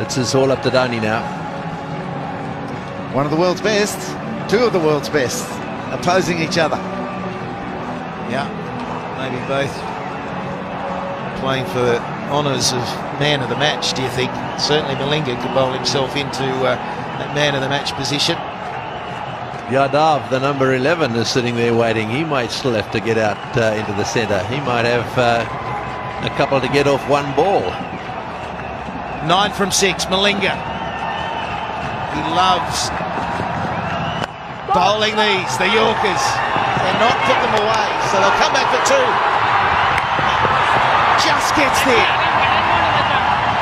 It's all up to Dhoni now. One of the world's best, two of the world's best, opposing each other. Yeah, maybe both playing for the honours of man of the match, do you think? Certainly Malinga could bowl himself into that man of the match position. Yadav, the number 11, is sitting there waiting. He might still have to get out into the centre. He might have a couple to get off one ball. 9 from 6, Malinga. He loves bowling these, the Yorkers, and not put them away. So they'll come back for 2. Just gets there.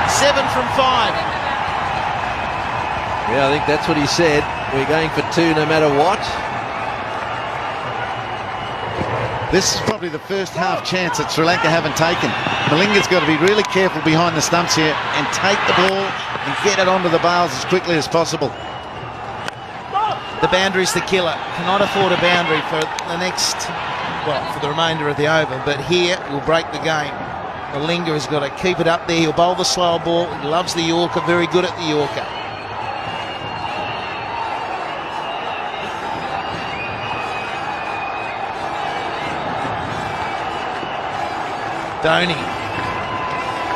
7 from 5. Yeah, I think that's what he said. We're going for 2 no matter what. This is probably the first half chance that Sri Lanka haven't taken. Malinga's got to be really careful behind the stumps here and take the ball and get it onto the bails as quickly as possible. The boundary's the killer. Cannot afford a boundary for the next, well, for the remainder of the over, but here will break the game. Malinga has got to keep it up there. He'll bowl the slow ball. He loves the Yorker, very good at the Yorker. Dhoni,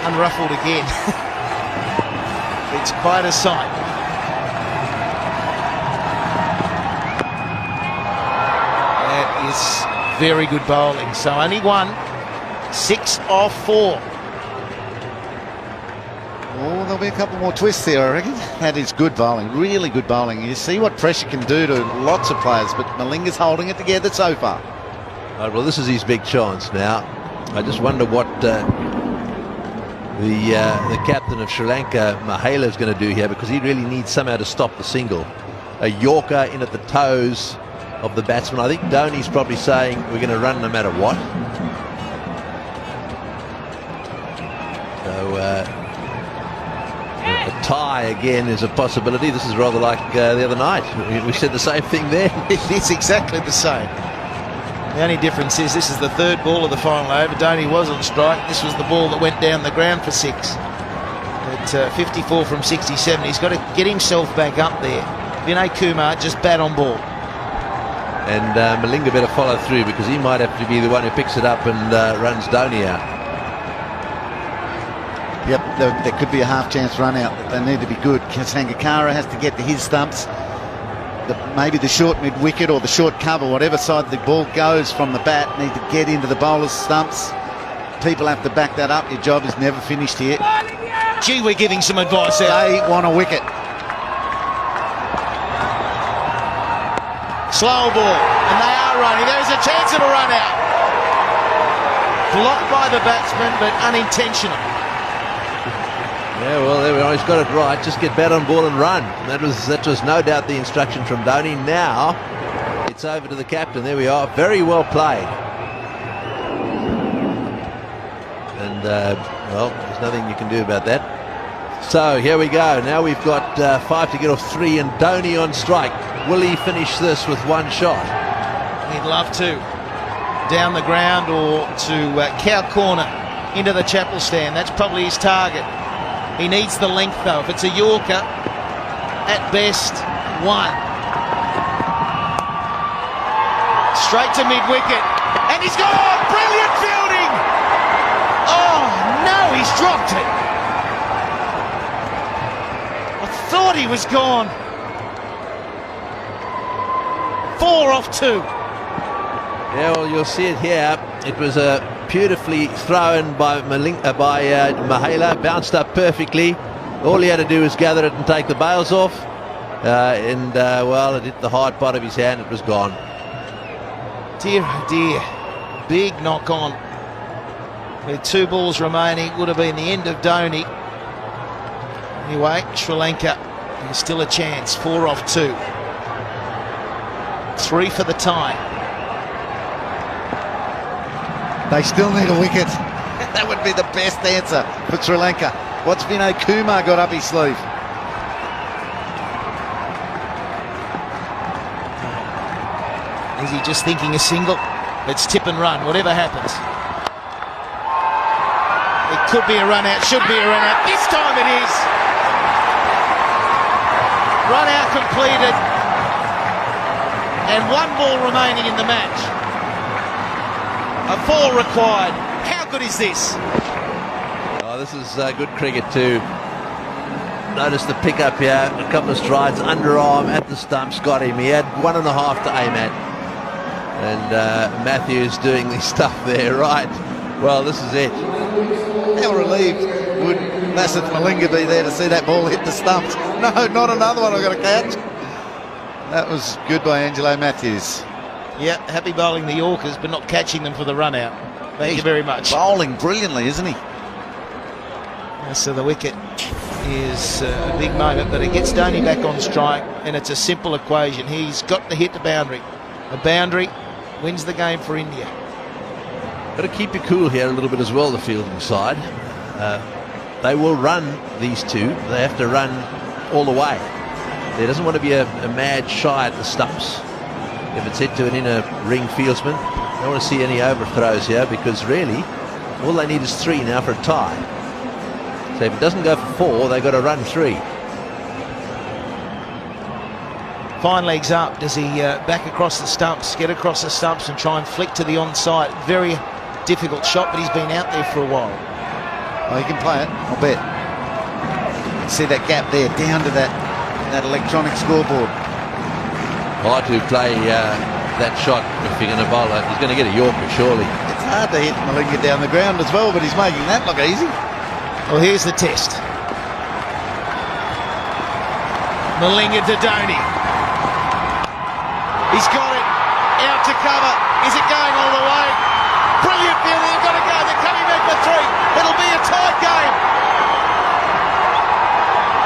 unruffled again. It's quite a sight. That is very good bowling. So only 1, 6 off 4. Oh, there'll be a couple more twists there, I reckon. That is good bowling, really good bowling. You see what pressure can do to lots of players, but Malinga's holding it together so far. Right, well, this is his big chance now. I just wonder what the captain of Sri Lanka, Mahela, is going to do here, because he really needs somehow to stop the single. A Yorker in at the toes of the batsman. I think Dhoni's probably saying we're going to run no matter what. So a tie again is a possibility. This is rather like the other night. We said the same thing there. It's exactly the same. The only difference is this is the 3rd ball of the final over. Dhoni was on strike. This was the ball that went down the ground for 6. At 54 from 67, he's got to get himself back up there. Vinay Kumar just bat on ball. And Malinga better follow through, because he might have to be the one who picks it up and runs Dhoni out. Yep, there could be a half chance run out. They need to be good. Sangakkara has to get to his stumps. Maybe the short mid-wicket or the short cover, whatever side the ball goes from the bat, need to get into the bowler's stumps. People have to back that up. Your job is never finished here. Gee, we're giving some advice out. They want a wicket. Slow ball, and they are running. There is a chance of a run out. Blocked by the batsman, but unintentional. Yeah, well, there we are. He's got it right. Just get bat on ball and run. That was no doubt the instruction from Dhoni. Now it's over to the captain. There we are. Very well played. And well, there's nothing you can do about that. So here we go. Now we've got 5 to get off 3, and Dhoni on strike. Will he finish this with 1 shot? He'd love to. Down the ground or to cow corner into the chapel stand. That's probably his target. He needs the length, though. If it's a Yorker, at best, 1. Straight to mid-wicket. And he's gone! Brilliant fielding! Oh, no, he's dropped it. I thought he was gone. 4 off 2. Yeah, well, you'll see it here. It was beautifully thrown by Mahela, bounced up perfectly. All he had to do was gather it and take the bails off. Well, it hit the hard part of his hand. It was gone. Dear, oh dear. Big knock on. With 2 balls remaining, would have been the end of Dhoni. Anyway, Sri Lanka, there's still a chance. 4 off 2. 3 for the tie. They still need a wicket. That would be the best answer for Sri Lanka. What's Vinay Kumar got up his sleeve? Is he just thinking a single? Let's tip and run, whatever happens. It could be a run out, should be a run out. This time it is. completed, and 1 ball remaining in the match. A 4 required. How good is this? Oh, this is good cricket too. Notice the pickup here, a couple of strides, underarm at the stumps, got him. He had 1.5 to aim at. And Matthews doing the stuff there, right. Well, this is it. How relieved would Masith Malinga be there to see that ball hit the stumps? No, not another one I've got to catch. That was good by Angelo Matthews. Yeah, happy bowling the Yorkers, but not catching them for the run out. Thank you very much. Bowling brilliantly, isn't he? So the wicket is a big moment, but it gets Dhoni back on strike, and it's a simple equation. He's got to hit the boundary. A boundary wins the game for India. Got to keep you cool here a little bit as well, the fielding side. They will run these two. They have to run all the way. There doesn't want to be a mad shy at the stumps. If it's hit to an inner ring fieldsman, don't want to see any overthrows here, because really all they need is 3 now for a tie. So if it doesn't go for 4, they've got to run 3. Fine legs up. Does he back across the stumps, get across the stumps and try and flick to the onside? Very difficult shot, but he's been out there for a while. Oh, he can play it, I'll bet. You can see that gap there, down to that electronic scoreboard. Hard to play that shot if you're going to bowl it. He's going to get a Yorker, surely. It's hard to hit Malinga down the ground as well, but he's making that look easy. Well, here's the test. Malinga to Dhoni. He's got it. Out to cover. Is it going all the way? Brilliant fielding. They've got to go. They're coming back for 3. It'll be a tied game.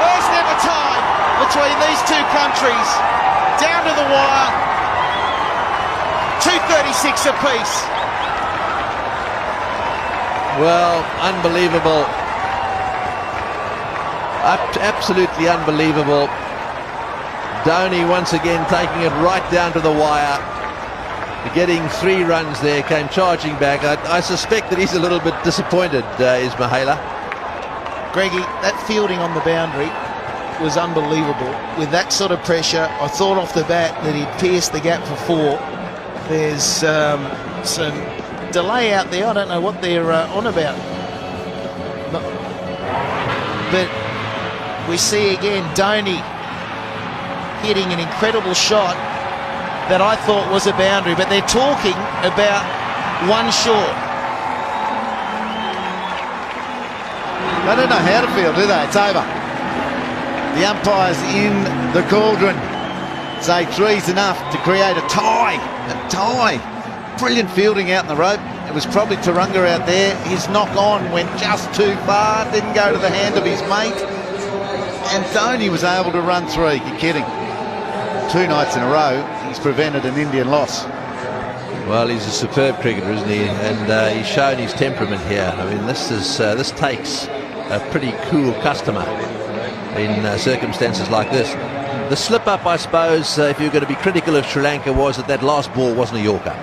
First ever tie between these two countries. Down to the wire. 2:36 apiece. Well, unbelievable. Absolutely unbelievable. Dhoni once again taking it right down to the wire. Getting 3 runs there, came charging back. I suspect that he's a little bit disappointed, is Mahela. Greggy, that fielding on the boundary was unbelievable. With that sort of pressure, I thought off the bat that he'd pierced the gap for 4. There's some delay out there. I don't know what they're on about. But we see again Dhoni hitting an incredible shot that I thought was a boundary, but they're talking about 1 short. They don't know how to field, do they? It's over. The umpire's in the cauldron. Say 3's enough to create a tie. A tie. Brilliant fielding out in the rope. It was probably Tarunga out there. His knock on went just too far. Didn't go to the hand of his mate. And Dhoni was able to run 3. You're kidding. 2 nights in a row, he's prevented an Indian loss. Well, he's a superb cricketer, isn't he? And he's shown his temperament here. I mean, this takes a pretty cool customer in circumstances like this. The slip-up, I suppose, if you're going to be critical of Sri Lanka, was that last ball wasn't a Yorker.